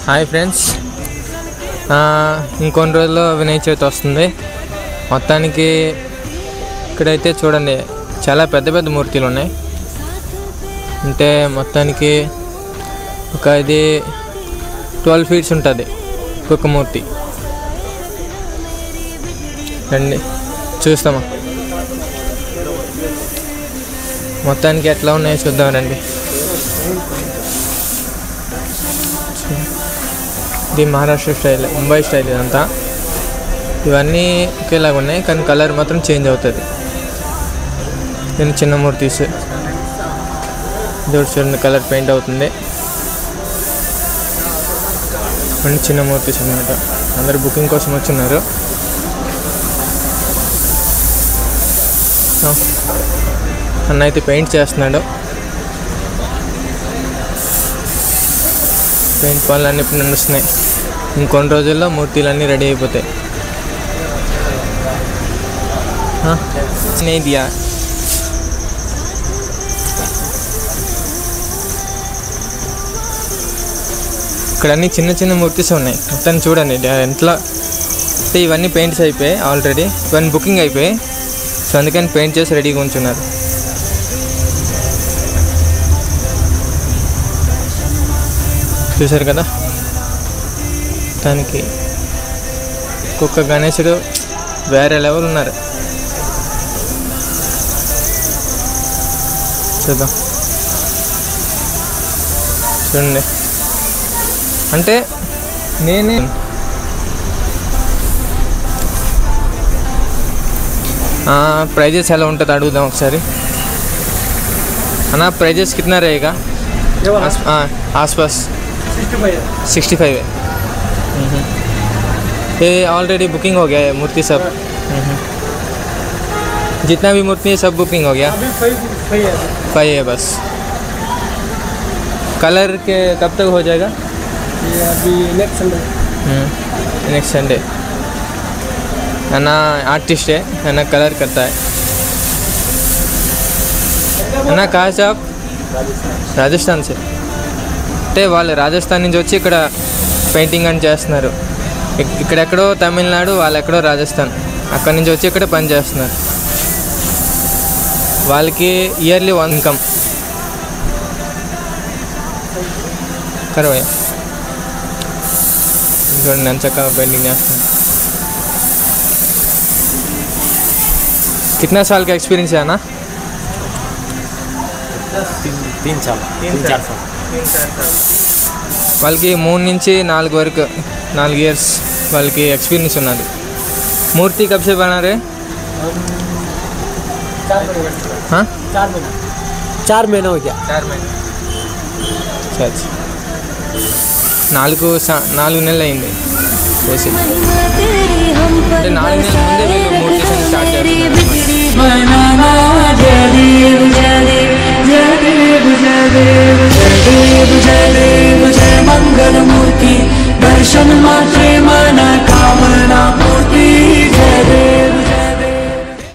Hi friends, ఇంకొన్ని రోజుల్లో వినాయక చవితి వస్తుంది. మొత్తానికి ఇక్కడైతే చూడండి చాలా పెద్ద పెద్ద మూర్తులు ఉన్నాయి. అంటే మొత్తానికి ఇది 12 feet ఉంటుంది ఒక్కొక్క మూర్తి. రండి చూస్తామా మొత్తానికి ఎట్లా ఉన్నాయో చూద్దాం రండి. ఇది మహారాష్ట్ర స్టైల్, ముంబై స్టైల్ ఇదంతా. ఇవన్నీ ఒకేలాగా ఉన్నాయి కానీ కలర్ మాత్రం చేంజ్ అవుతుంది. దీన్ని చిన్న మూర్తిస్ చూడండి, కలర్ పెయింట్ అవుతుంది. అన్ని చిన్న మూర్తిస్ అన్నమాట. అందరు బుకింగ్ కోసం వచ్చున్నారు. అన్న అయితే పెయింట్ చేస్తున్నాడు. పెయింట్ పనులు అన్నీ ఇప్పుడు నడుస్తున్నాయి. ఇంకొన్ని రోజుల్లో మూర్తిలన్నీ రెడీ అయిపోతాయి. దియా ఇక్కడ అన్ని చిన్న చిన్న మూర్తిస్ ఉన్నాయి. మొత్తం చూడండి ఎంతలా అంటే ఇవన్నీ పెయింట్స్ అయిపోయాయి ఆల్రెడీ. ఇవన్నీ బుకింగ్ అయిపోయాయి. సో అందుకని పెయింట్ చేసి రెడీగా ఉంచున్నారు. చూసారు కదా, దానికి ఒక్కొక్క గణేశుడు వేరే లెవెల్ ఉన్నారు. చూద్దాం చూడండి. అంటే నేనే ప్రైజెస్ ఎలా ఉంటుంది అడుగుదాం ఒకసారి. అన్నా ప్రైజెस कितना रहेगा? आसपास 65 है। ये ऑलरेडी बुकिंग हो गया है मूर्ति सब? जितना भी मूर्ति है सब बुकिंग हो गया? 5 है बस। कलर के कब तक हो जाएगा? ये अभी नेक्स्ट संडे। है ना, आर्टिस्ट है ना, कलर करता है ना। कहाँ से आप? राजस्थान से। అంటే వాళ్ళు రాజస్థాన్ నుంచి వచ్చి ఇక్కడ పెయింటింగ్ అని చేస్తున్నారు. ఇక్కడెక్కడో తమిళనాడు, వాళ్ళు ఎక్కడో రాజస్థాన్, అక్కడి నుంచి వచ్చి ఇక్కడ పని చేస్తున్నారు. వాళ్ళకి ఇయర్లీ 1 ఇన్కమ్. కరవయ్య చూడండి ఎంత చక్కగా పెయింటింగ్ చేస్తున్నాను. कितना साल का एक्सपीरियंस है ना? 3 साल। వాళ్ళకి 3 నుంచి 4 వరకు 4 ఇయర్స్ వాళ్ళకి ఎక్స్పీరియన్స్ ఉన్నది. మూర్తి కబ్ సే బనా రే? 4 महीना हो गया। 4 महीने. సరే, 4 నెలలు అయింది వేసి. అంటే 4 నెలల ముందే వీళ్ళు మూర్తి స్టార్ట్ చేస్తున్నారు.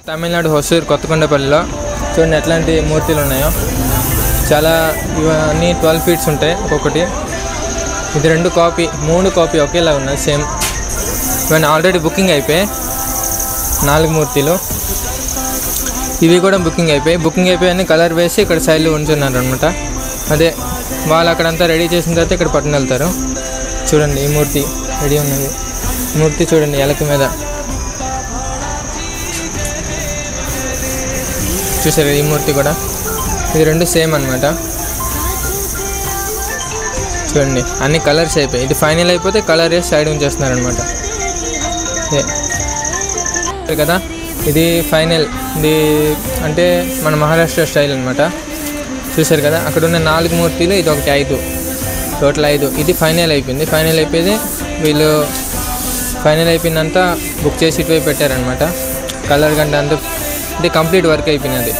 తమిళనాడు హొసూరు కొత్తకొండపల్లిలో చూడండి ఎట్లాంటి మూర్తులు ఉన్నాయో. చాలా ఇవన్నీ 12 feet ఉంటాయి ఒక్కొక్కటి. ఇది 2 కాపీ 3 కాపీ ఒకేలా ఉన్నాయి సేమ్. ఇవన్నీ ఆల్రెడీ బుకింగ్ అయిపోయాయి 4 మూర్తులు. ఇవి కూడా బుకింగ్ అయిపోయాయని కలర్ వేసి ఇక్కడ సైడ్లో ఉంచున్నారు అనమాట. అదే వాళ్ళు అక్కడంతా రెడీ చేసిన తర్వాత ఇక్కడ పట్టుకుని వెళ్తారు. చూడండి ఈ మూర్తి రెడీ ఉన్నది. మూర్తి చూడండి ఎలక మీద చూసారు. ఈ మూర్తి కూడా ఇది 2 సేమ్ అనమాట. చూడండి అన్ని కలర్స్ అయిపోయాయి. ఇది ఫైనల్ అయిపోతే కలర్ వేసి సైడ్ ఉంచేస్తున్నారు అనమాట. కదా ఇది ఫైనల్. ఇది అంటే మన మహారాష్ట్ర స్టైల్ అనమాట. చూసారు కదా అక్కడ ఉన్న 4 మూర్తులు, ఇది ఒకటి 5, టోటల్ 5. ఇది ఫైనల్ అయిపోయింది. ఫైనల్ అయిపోయింది వీళ్ళు ఫైనల్ అయిపోయిందంతా బుక్ చేసి ఇటువైపు పెట్టారనమాట. కలర్ గంట అంతా ఇది కంప్లీట్ వర్క్ అయిపోయినది.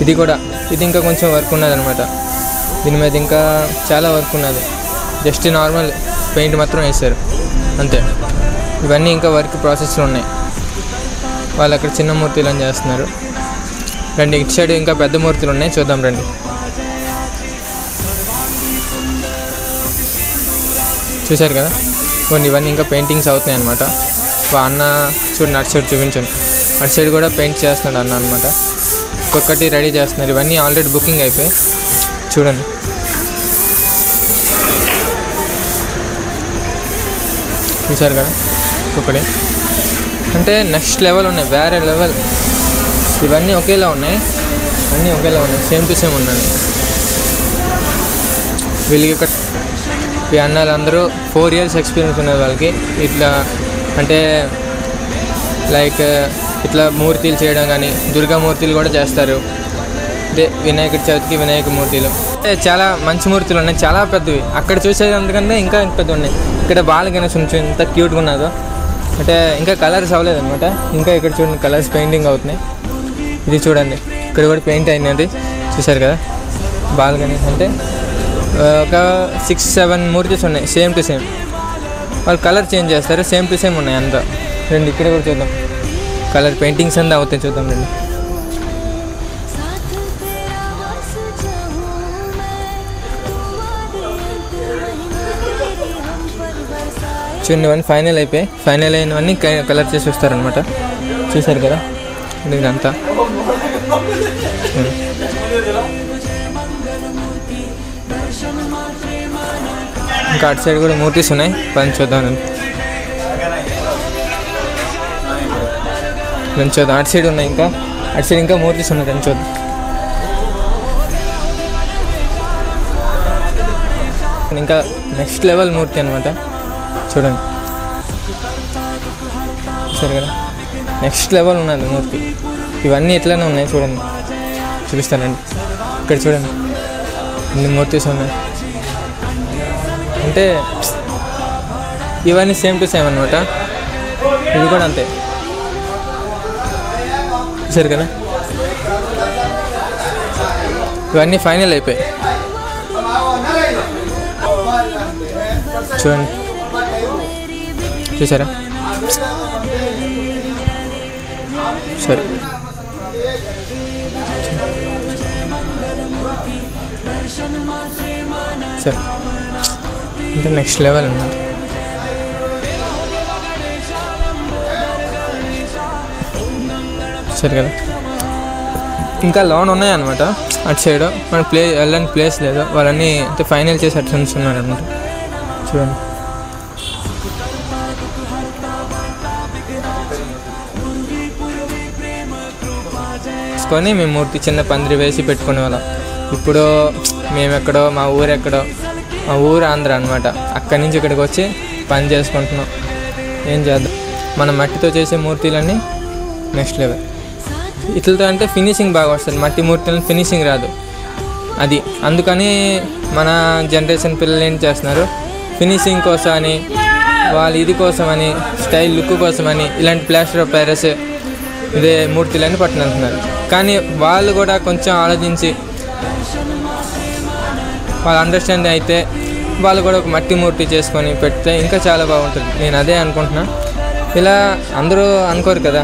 ఇది కూడా ఇది ఇంకా కొంచెం వర్క్ ఉన్నది అనమాట. దీని మీద ఇంకా చాలా వర్క్ ఉన్నది. జస్ట్ నార్మల్ పెయింట్ మాత్రం వేశారు అంతే. ఇవన్నీ ఇంకా వర్క్ ప్రాసెస్లో ఉన్నాయి. వాళ్ళు అక్కడ చిన్న మూర్తులు అని చేస్తున్నారు. రండి ఇటు సైడ్ ఇంకా పెద్ద మూర్తులు ఉన్నాయి, చూద్దాం రండి. చూశారు కదా, ఇవన్నీ ఇంకా పెయింటింగ్స్ అవుతున్నాయి అనమాట. అన్న చూడండి, అటు సైడ్ చూపించండి, అటు సైడ్ కూడా పెయింట్ చేస్తున్నాడు అన్న అనమాట. ఒక్కొక్కటి రెడీ చేస్తున్నారు. ఇవన్నీ ఆల్రెడీ బుకింగ్ అయిపోయి చూడండి. చూశారు కదా, ఒక్కొక్కటి అంటే నెక్స్ట్ లెవెల్ ఉన్నాయి, వేరే లెవెల్. ఇవన్నీ ఒకేలా ఉన్నాయి, అన్నీ ఒకేలా ఉన్నాయి, సేమ్ టు సేమ్ ఉన్నాయి. వీళ్ళకి ఇక్కడ ఈ అన్నాలు అందరూ 4 years ఎక్స్పీరియన్స్ ఉన్నది వాళ్ళకి. ఇట్లా అంటే లైక్ ఇట్లా మూర్తులు చేయడం కానీ, దుర్గామూర్తులు కూడా చేస్తారు. అంటే వినాయకుడి చవితికి వినాయక మూర్తులు చాలా మంచి మూర్తులు ఉన్నాయి, చాలా పెద్దవి. అక్కడ చూసేది అందుకంటే ఇంకా పెద్దవి ఉన్నాయి. ఇక్కడ బాల గణేష్ ఉంచి ఎంత క్యూట్గా ఉన్నదో. అంటే ఇంకా కలర్స్ అవ్వలేదు అనమాట. ఇంకా ఇక్కడ చూడండి, కలర్స్ పెయింటింగ్ అవుతున్నాయి. ఇది చూడండి, ఇక్కడ కూడా పెయింట్ అయినది. చూసారు కదా, బాల గణేష్ అంటే ఒక 6-7 మూర్తిస్ ఉన్నాయి, సేమ్ టు సేమ్. వాళ్ళు కలర్ చేంజ్ చేస్తారు, సేమ్ టు సేమ్ ఉన్నాయి అంతా. రండి ఇక్కడ కూడా చూద్దాం, కలర్ పెయింటింగ్స్ అంతా అవుతాయి, చూద్దాం రండి. చూడండి, ఇవన్నీ ఫైనల్ అయిపోయి, ఫైనల్ అయినవన్నీ కలర్ చేసి వస్తారనమాట. చూసారు కదా ఇదంతా. ఇంకా అటు సైడ్ కూడా మూర్తిస్ ఉన్నాయి, పని చూద్దాం. నేను చూద్దాం, అటు సైడ్ ఉన్నాయి, ఇంకా అటు సైడ్ ఇంకా మూర్తిస్ ఉన్నాయి, అని చూద్దాం. ఇంకా నెక్స్ట్ లెవెల్ మూర్తి అనమాట. చూడండి, సరే కదా, నెక్స్ట్ లెవెల్ ఉన్నది మూర్తి. ఇవన్నీ ఇట్లానే ఉన్నాయి, చూడండి, చూపిస్తానండి. ఇక్కడ చూడండి, ఇన్ని మూర్తిస్ ఉన్నాయి. అంటే ఇవన్నీ సేమ్ టు సేమ్ అనమాట. ఇది కూడా అంతే, సరే కదా. ఇవన్నీ ఫైనల్ అయిపోయాయి. చూడండి, చూసారా? సరే, సరే, అంటే నెక్స్ట్ లెవెల్ అన్నమాట. సరే కదా, ఇంకా లోన్ ఉన్నాయన్నమాట అటు సైడ్. మన వెళ్ళడానికి ప్లేస్ లేదు, వాళ్ళన్నీ అంటే ఫైనల్ చేసి అటు ఉన్నారనమాట. చూడండి, తీసుకొని మేము మూర్తి చిన్న పందిరి వేసి పెట్టుకునే వాళ్ళం. ఇప్పుడు మేము ఎక్కడో, మా ఊరు ఎక్కడో, మా ఊరు ఆంధ్ర అనమాట. అక్కడి నుంచి ఇక్కడికి వచ్చి పని చేసుకుంటున్నాం. ఏం చేద్దాం, మన మట్టితో చేసే మూర్తులన్నీ నెక్స్ట్ లెవెల్. ఇట్లతో అంటే ఫినిషింగ్ బాగా వస్తుంది, మట్టి మూర్తులను ఫినిషింగ్ రాదు. అది అందుకని మన జనరేషన్ పిల్లలు ఏం చేస్తున్నారు, ఫినిషింగ్ కోసం అని, వాళ్ళు ఇది కోసమని, స్టైల్ లుక్ కోసమని ఇలాంటి ప్లాస్టర్ ఆఫ్ ప్యారిస్ ఇదే మూర్తులన్నీ పట్టుకుంటున్నారు. కానీ వాళ్ళు కూడా కొంచెం ఆలోచించి వాళ్ళు అండర్స్టాండ్ అయితే వాళ్ళు కూడా ఒక మట్టి మూర్తి చేసుకొని పెడితే ఇంకా చాలా బాగుంటుంది. నేను అదే అనుకుంటున్నా. ఇలా అందరూ అనుకోరు కదా.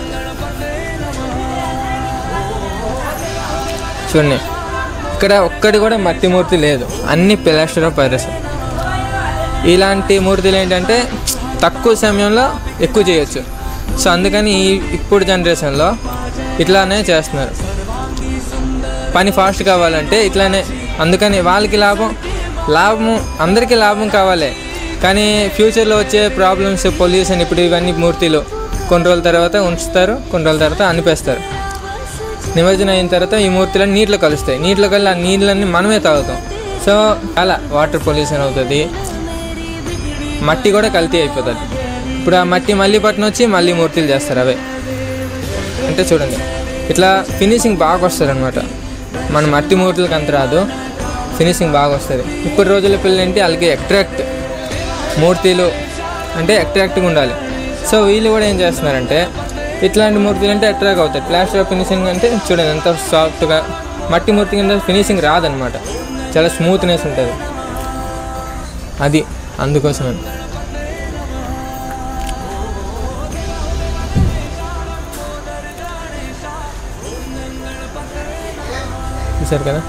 చూడండి, ఇక్కడ ఒక్కటి కూడా మట్టి మూర్తి లేదు, అన్ని ప్లాస్టర్ ఆఫ్ ప్యారిస్. ఇలాంటి మూర్తులు ఏంటంటే తక్కువ సమయంలో ఎక్కువ చేయొచ్చు. సో అందుకని ఇప్పుడు జనరేషన్లో ఇట్లానే చేస్తున్నారు. పని ఫాస్ట్ కావాలంటే ఇట్లానే. అందుకని వాళ్ళకి లాభం అందరికీ లాభం కావాలి. కానీ ఫ్యూచర్లో వచ్చే ప్రాబ్లమ్స్, పొల్యూషన్, ఇప్పుడు ఇవన్నీ మూర్తిలు కొన్ని రోజుల తర్వాత ఉంచుతారు, కొన్ని రోజుల తర్వాత అనిపేస్తారు. నిమజ్జనం అయిన తర్వాత ఈ మూర్తులన్నీ నీటిలో కలుస్తాయి. నీటిలో కలిసి ఆ నీళ్ళన్నీ మనమే తాగుతాం. సో అలా వాటర్ పొల్యూషన్ అవుతుంది, మట్టి కూడా కల్తీ అయిపోతుంది. ఇప్పుడు ఆ మట్టి మళ్ళీ పట్టున వచ్చి మళ్ళీ మూర్తులు చేస్తారు అవే. అంటే చూడండి, ఇట్లా ఫినిషింగ్ బాగా వస్తుంది అనమాట. మన మట్టి మూర్తులకు అంత రాదు, ఫినిషింగ్ బాగా వస్తుంది. ఇప్పుడు రోజుల పిల్లలు ఏంటి, వాళ్ళకి అట్రాక్ట్ మూర్తులు అంటే అట్రాక్ట్గా ఉండాలి. సో వీళ్ళు కూడా ఏం చేస్తున్నారంటే ఇట్లాంటి మూర్తులు అంటే అట్రాక్ట్ అవుతాయి. ప్లాస్టర్ ఆఫ్ ఫినిషింగ్ అంటే చూడండి ఎంత సాఫ్ట్గా, మట్టి మూర్తి కింద ఫినిషింగ్ రాదనమాట, చాలా స్మూత్నెస్ ఉంటుంది. అది అందుకోసమని. చూసారు కదా.